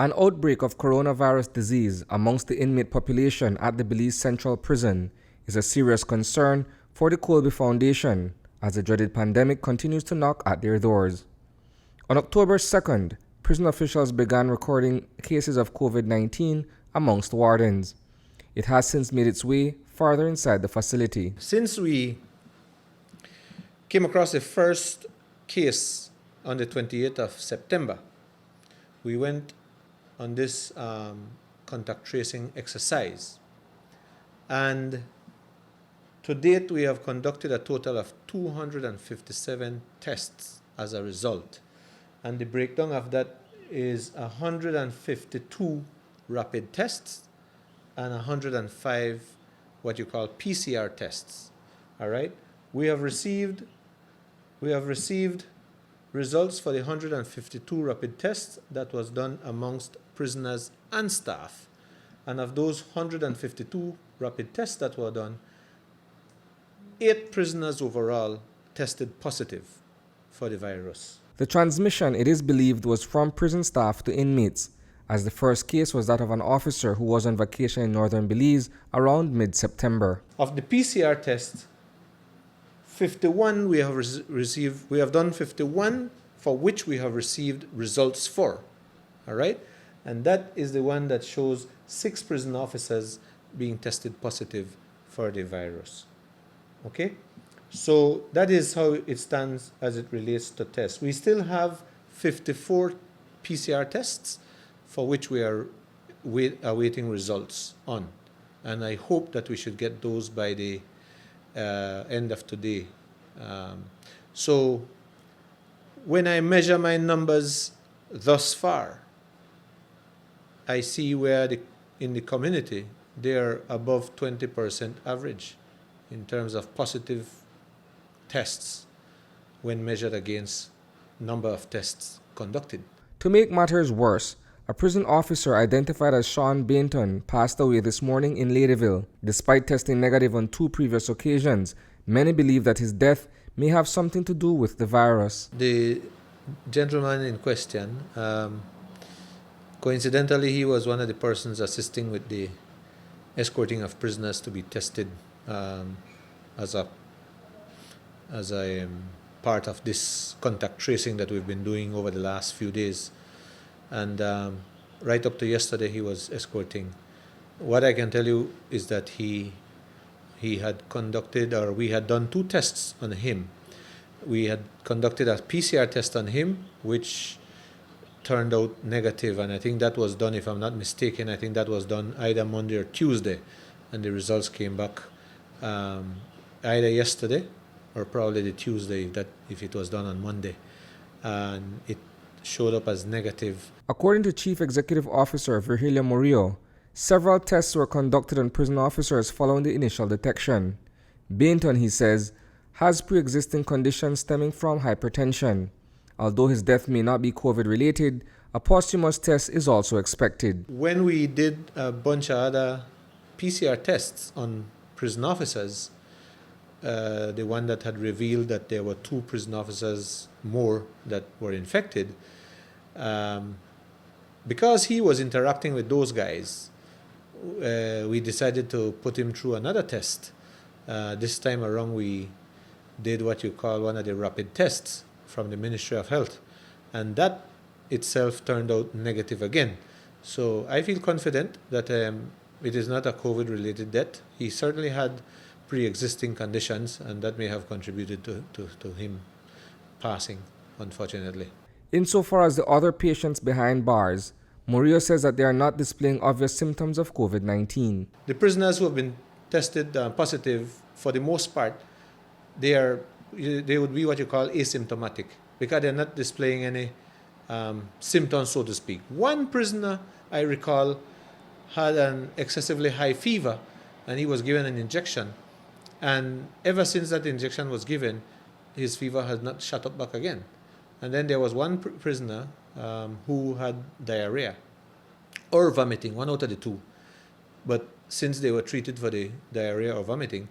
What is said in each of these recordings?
An outbreak of coronavirus disease amongst the inmate population at the Belize Central Prison is a serious concern for the Colby Foundation as the dreaded pandemic continues to knock at their doors. On October 2nd, prison officials began recording cases of COVID-19 amongst wardens. It has since made its way farther inside the facility. Since we came across the first case on the 28th of September, we went on this contact tracing exercise. And to date, we have conducted a total of 257 tests as a result. And the breakdown of that is 152 rapid tests and 105 what you call PCR tests. All right? We have received results for the 152 rapid tests that was done amongst prisoners and staff. And of those 152 rapid tests that were done, 8 prisoners overall tested positive for the virus. The transmission, it is believed, was from prison staff to inmates, as the first case was that of an officer who was on vacation in northern Belize around mid-September. Of the PCR tests, 51 we have received. We have done 51 for which we have received results for. All right? And that is the one that shows 6 prison officers being tested positive for the virus. Okay? So that is how it stands as it relates to tests. We still have 54 PCR tests for which we are awaiting results on. And I hope that we should get those by the end of today. So when I measure my numbers thus far, I see where in the community they are above 20% average in terms of positive tests when measured against number of tests conducted. To make matters worse, a prison officer identified as Sean Bainton passed away this morning in Hattieville. Despite testing negative on 2 previous occasions, many believe that his death may have something to do with the virus. The gentleman in question, coincidentally, he was one of the persons assisting with the escorting of prisoners to be tested as a part of this contact tracing that we've been doing over the last few days. And right up to yesterday, he was escorting. What I can tell you is that he had conducted, or we had done 2 tests on him. We had conducted a PCR test on him, which turned out negative, and I think that was done, if I'm not mistaken, I think that was done either Monday or Tuesday, and the results came back either yesterday or probably the Tuesday, if it was done on Monday, and it showed up as negative. According to Chief Executive Officer Virgilio Murillo, several tests were conducted on prison officers following the initial detection. Bainton, he says, has pre-existing conditions stemming from hypertension. Although his death may not be COVID-related, a posthumous test is also expected. When we did a bunch of other PCR tests on prison officers, the one that had revealed that there were 2 prison officers more that were infected, because he was interacting with those guys, we decided to put him through another test. This time around, we did what you call one of the rapid tests from the Ministry of Health, and that itself turned out negative again. So I feel confident that it is not a COVID-related death. He certainly had pre-existing conditions, and that may have contributed to him passing, unfortunately. Insofar as the other patients behind bars, Murillo says that they are not displaying obvious symptoms of COVID-19. The prisoners who have been tested positive, for the most part, they would be what you call asymptomatic, because they're not displaying any symptoms, so to speak. One prisoner, I recall, had an excessively high fever, and he was given an injection. And ever since that injection was given, his fever has not shot up back again. And then there was one prisoner who had diarrhea or vomiting, one out of the 2. But since they were treated for the diarrhea or vomiting,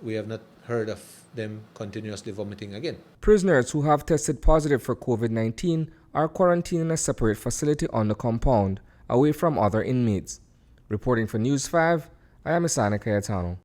we have not heard of them continuously vomiting again. Prisoners who have tested positive for COVID-19 are quarantined in a separate facility on the compound, away from other inmates. Reporting for News 5, I am Isani Cayetano.